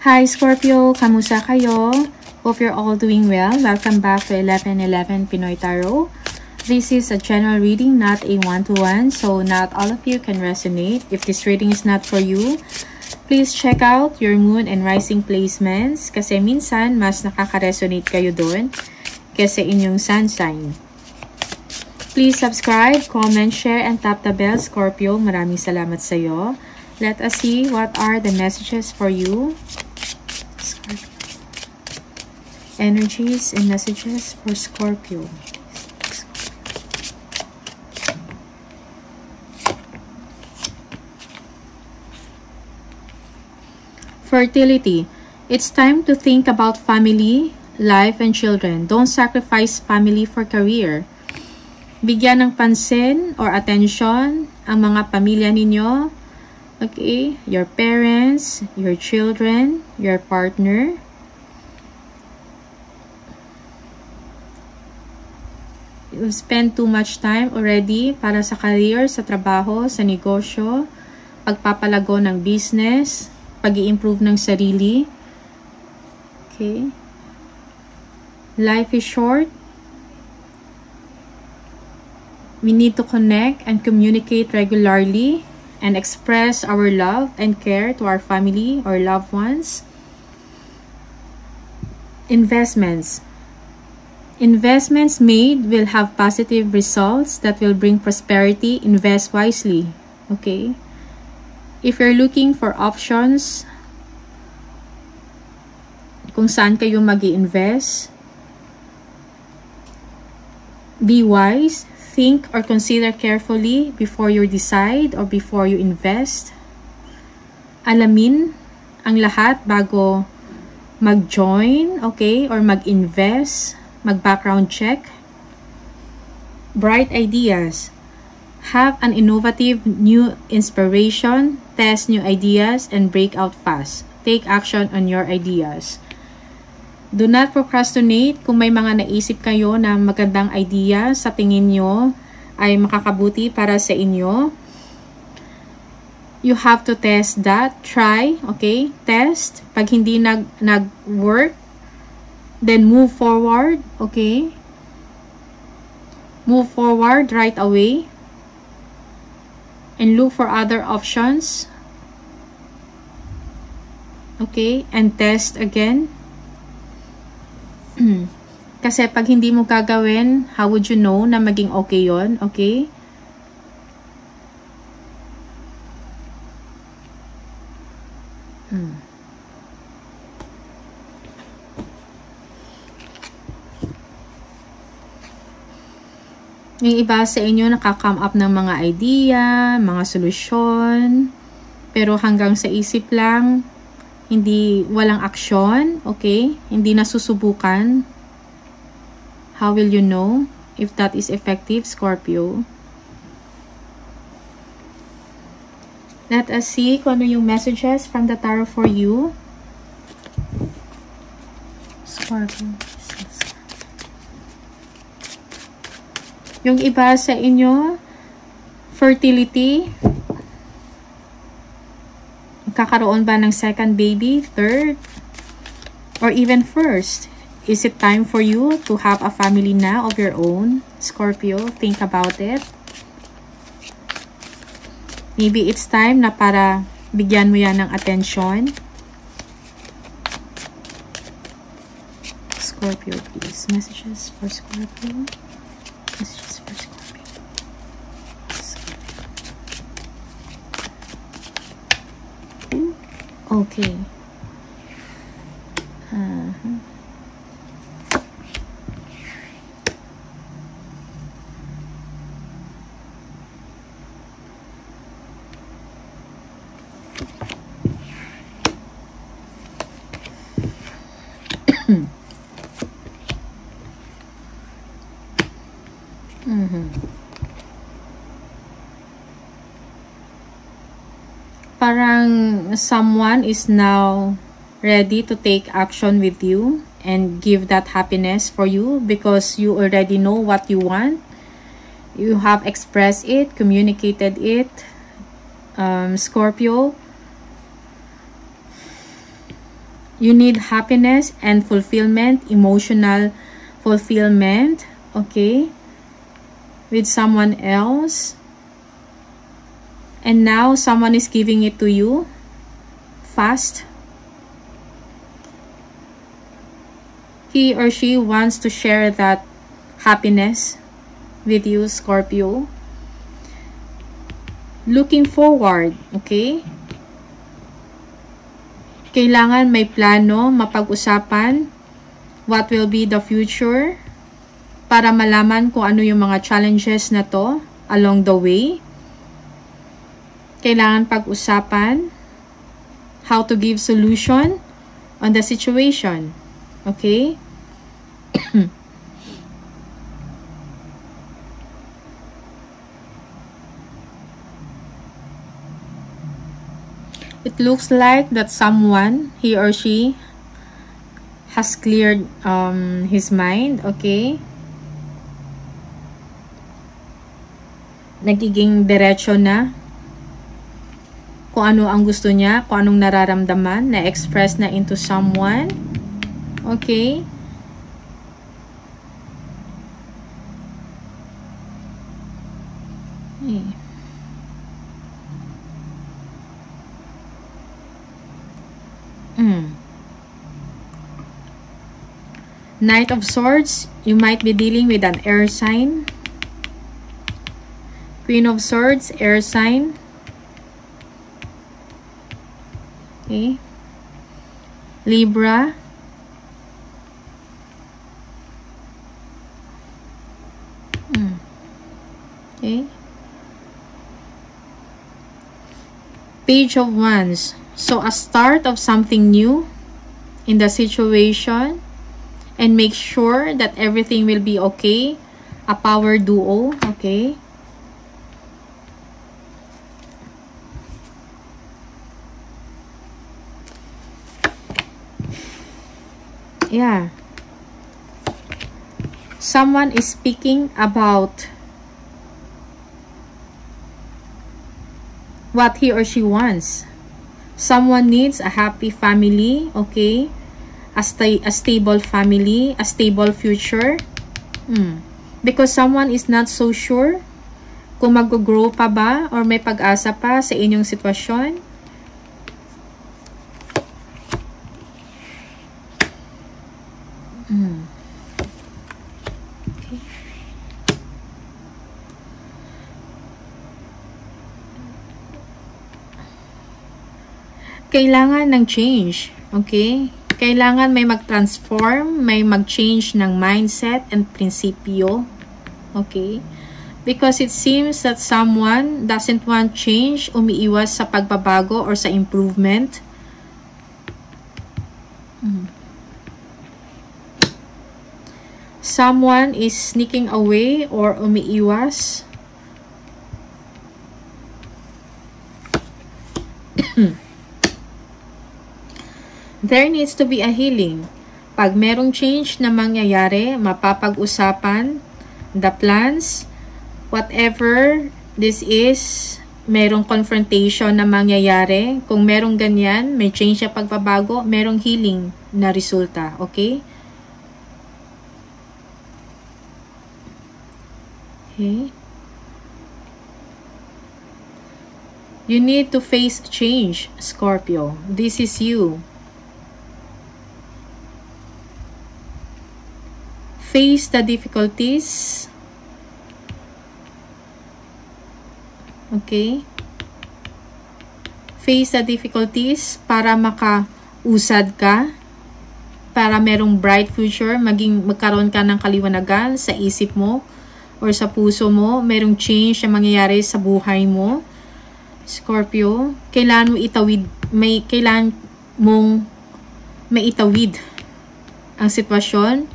Hi Scorpio, kamusta kayo? Hope you're all doing well. Welcome back to 1111 Pinoy Tarot. This is a general reading, not a one-to-one, so not all of you can resonate. If this reading is not for you, please check out your moon and rising placements kasi minsan mas nakaka-resonate kayo doon kasi inyong sun sign. Please subscribe, comment, share, and tap the bell, Scorpio. Maraming salamat sa iyo. Let us see what are the messages for you. Energies and messages for Scorpio. Fertility. It's time to think about family, life, and children. Don't sacrifice family for career. Bigyan ng pansin or attention ang mga pamilya ninyo. Okay? Your parents, your children, your partner. You spend too much time already para sa career, sa trabaho, sa negosyo, pagpapalago ng business, pag-i-improve ng sarili. Okay? Life is short. We need to connect and communicate regularly and express our love and care to our family or loved ones. Investments. Investments made will have positive results that will bring prosperity. Invest wisely. Okay? If you're looking for options kung saan kayo mag-i-invest, be wise. Think or consider carefully before you decide or before you invest. Alamin ang lahat bago mag-join, okay, or mag-invest. Mag-background check. Bright ideas. Have an innovative new inspiration. Test new ideas and break out fast. Take action on your ideas. Do not procrastinate kung may mga naisip kayo na magandang idea sa tingin nyo ay makakabuti para sa inyo. You have to test that. Try, okay? Test. Pag hindi nag-work, then move forward, okay? Move forward right away. And look for other options. Okay? And test again. Kasi pag hindi mo gagawin, how would you know na maging okay yon? Okay? Yung iba sa inyo nakaka-come up ng mga idea, mga solusyon, pero hanggang sa isip lang, walang aksyon, okay? Hindi nasusubukan. How will you know if that is effective, Scorpio? Let us see kung ano yung messages from the tarot for you. Scorpio. Yung iba sa inyo, fertility. Kakaroon ba ng second baby, third, or even first? Is it time for you to have a family now of your own? Scorpio, think about it. Maybe it's time na para bigyan mo yan ng attention. Scorpio, please. Messages for Scorpio. Messages for Scorpio. Okay. Parang someone is now ready to take action with you and give that happiness for you because you already know what you want. You have expressed it, communicated it, Scorpio. You need happiness and fulfillment, emotional fulfillment, okay, with someone else. And now someone is giving it to you fast. He or she wants to share that happiness with you, Scorpio. Looking forward, okay? Kailangan may plano, mapag-usapan what will be the future para malaman kung ano yung mga challenges na to along the way. Kailangan pag-usapan how to give solution on the situation. Okay? It looks like that someone, he or she, has cleared his mind, okay? Nagiging diretso na kung ano ang gusto niya, kung anong nararamdaman, na-express na into someone, okay? Knight of Swords, you might be dealing with an air sign. Queen of Swords, air sign. Okay. Libra. Okay. Page of Wands. So a start of something new in the situation. And make sure that everything will be okay. A power duo, okay? Yeah. Someone is speaking about what he or she wants. Someone needs a happy family, okay? A stable family, a stable future. Because someone is not so sure kung mag-grow pa ba or may pag-asa pa sa inyong sitwasyon. Okay. Kailangan ng change, okay? Kailangan may mag-transform, may mag-change ng mindset and prinsipyo. Okay? Because it seems that someone doesn't want change, umiiwas sa pagbabago or sa improvement. Someone is sneaking away or umiiwas. There needs to be a healing. Pag merong change na mangyayari, mapapag-usapan, the plans, whatever this is, merong confrontation na mangyayari. Kung merong ganyan, may change sa pagbabago, merong healing na resulta. Okay? Okay? You need to face change, Scorpio. This is you. Face the difficulties. Okay? Face the difficulties para makausad ka, para merong bright future, magkaroon ka ng kaliwanagan sa isip mo or sa puso mo, merong change na mangyayari sa buhay mo. Scorpio, kailangan mo itawid, kailangan mong maitawid ang sitwasyon,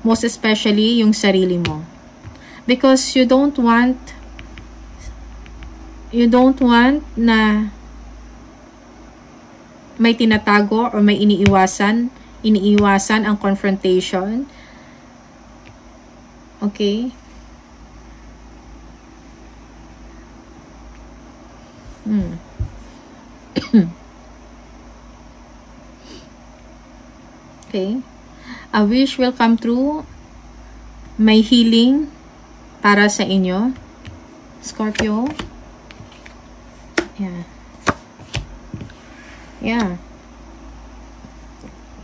most especially yung sarili mo. Because you don't want na may tinatago or may iniiwasan ang confrontation. Okay? Okay? A wish will come true. May healing para sa inyo, Scorpio. Yeah. Yeah.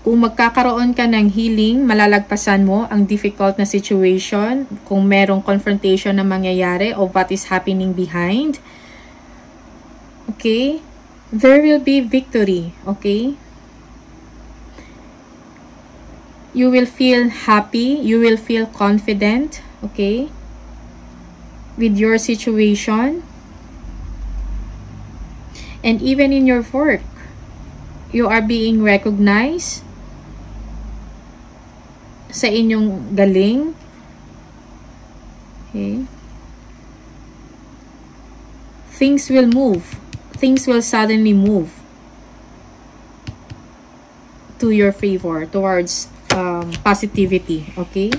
Kung magkakaroon ka ng healing, malalagpasan mo ang difficult na situation. Kung merong confrontation na mangyayari of what is happening behind. Okay? There will be victory. Okay? You will feel happy. You will feel confident. Okay? With your situation. And even in your work, you are being recognized sa inyong galing. Okay? Things will move. Things will suddenly move to your favor, towards positivity. Okay?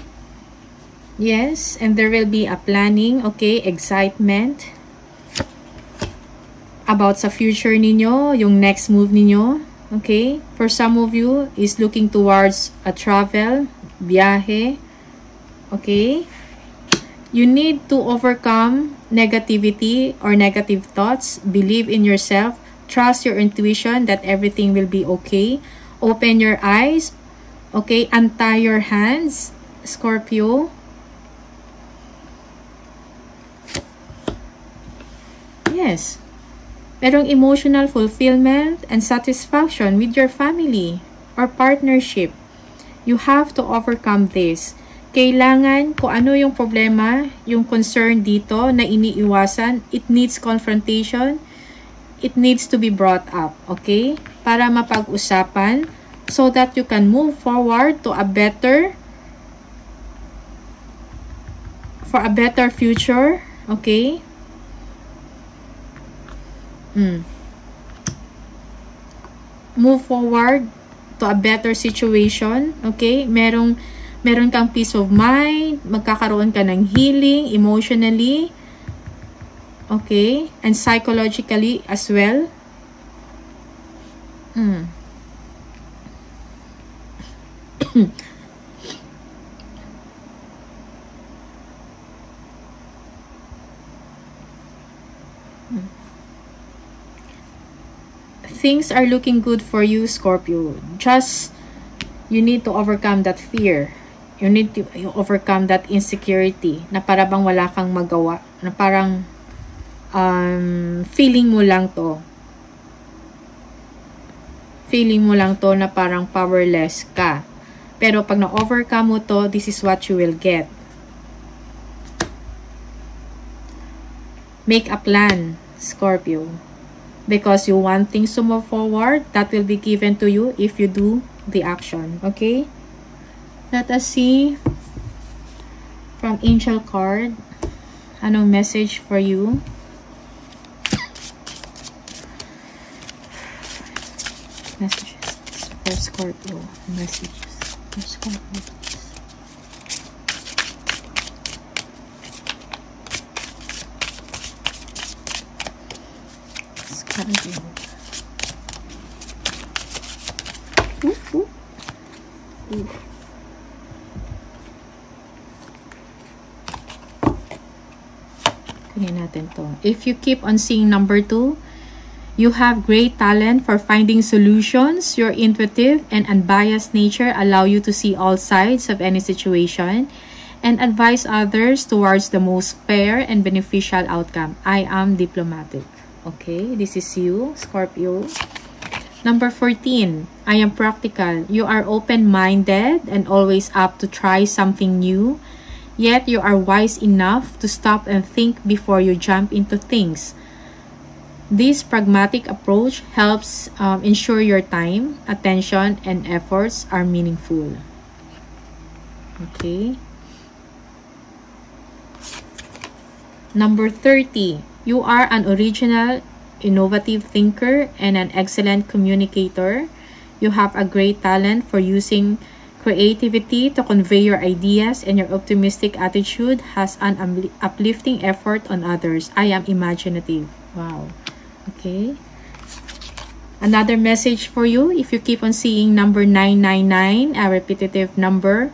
Yes, and there will be a planning, okay, excitement about sa future ninyo, yung next move ninyo. Okay? For some of you is looking towards a travel, biyahe. Okay? You need to overcome negativity or negative thoughts. Believe in yourself. Trust your intuition that everything will be okay. Open your eyes. Okay? Untie your hands, Scorpio. Yes. Merong emotional fulfillment and satisfaction with your family or partnership. You have to overcome this. Kailangan, kung ano yung problema, yung concern dito na iniiwasan, it needs confrontation. It needs to be brought up, okay? Para mapag-usapan so that you can move forward to a better future, okay? Move forward to a better situation, okay? Meron kang peace of mind, magkakaroon ka ng healing emotionally, okay? And psychologically as well. Things are looking good for you, Scorpio. Just, you need to overcome that fear. You need to overcome that insecurity na para bang wala kang magawa. Na parang feeling mo lang to. Feeling mo lang to na parang powerless ka. Pero pag na-overcome mo to, this is what you will get. Make a plan, Scorpio. Because you want things to move forward, that will be given to you if you do the action. Okay? Let us see from Angel card. Anong message for you? Messages for Scorpio. Messages for Scorpio. Scorpio. Kunin natin to. If you keep on seeing number 2, you have great talent for finding solutions. Your intuitive and unbiased nature allow you to see all sides of any situation and advise others towards the most fair and beneficial outcome. I am diplomatic. Okay, this is you, Scorpio. Number 14, I am practical. You are open-minded and always up to try something new. Yet you are wise enough to stop and think before you jump into things. This pragmatic approach helps ensure your time, attention, and efforts are meaningful. Okay. Number 30. You are an original, innovative thinker and an excellent communicator. You have a great talent for using creativity to convey your ideas, and your optimistic attitude has an uplifting effort on others. I am imaginative. Wow. Okay. Another message for you, if you keep on seeing number 999, a repetitive number,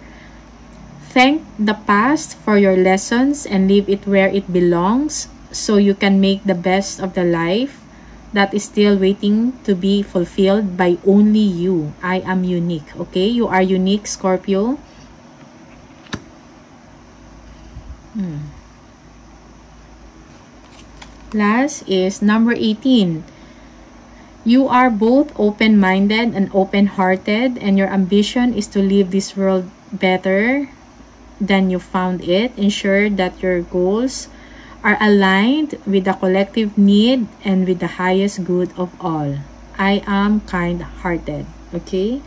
thank the past for your lessons and leave it where it belongs so you can make the best of the life that is still waiting to be fulfilled by only you. I am unique. Okay? You are unique, Scorpio. Last is number 18. You are both open-minded and open-hearted, and your ambition is to leave this world better than you found it. Ensure that your goals are aligned with the collective need and with the highest good of all. I am kind-hearted. Okay?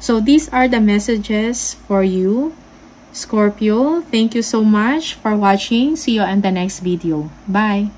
So these are the messages for you, Scorpio. Thank you so much for watching. See you in the next video. Bye!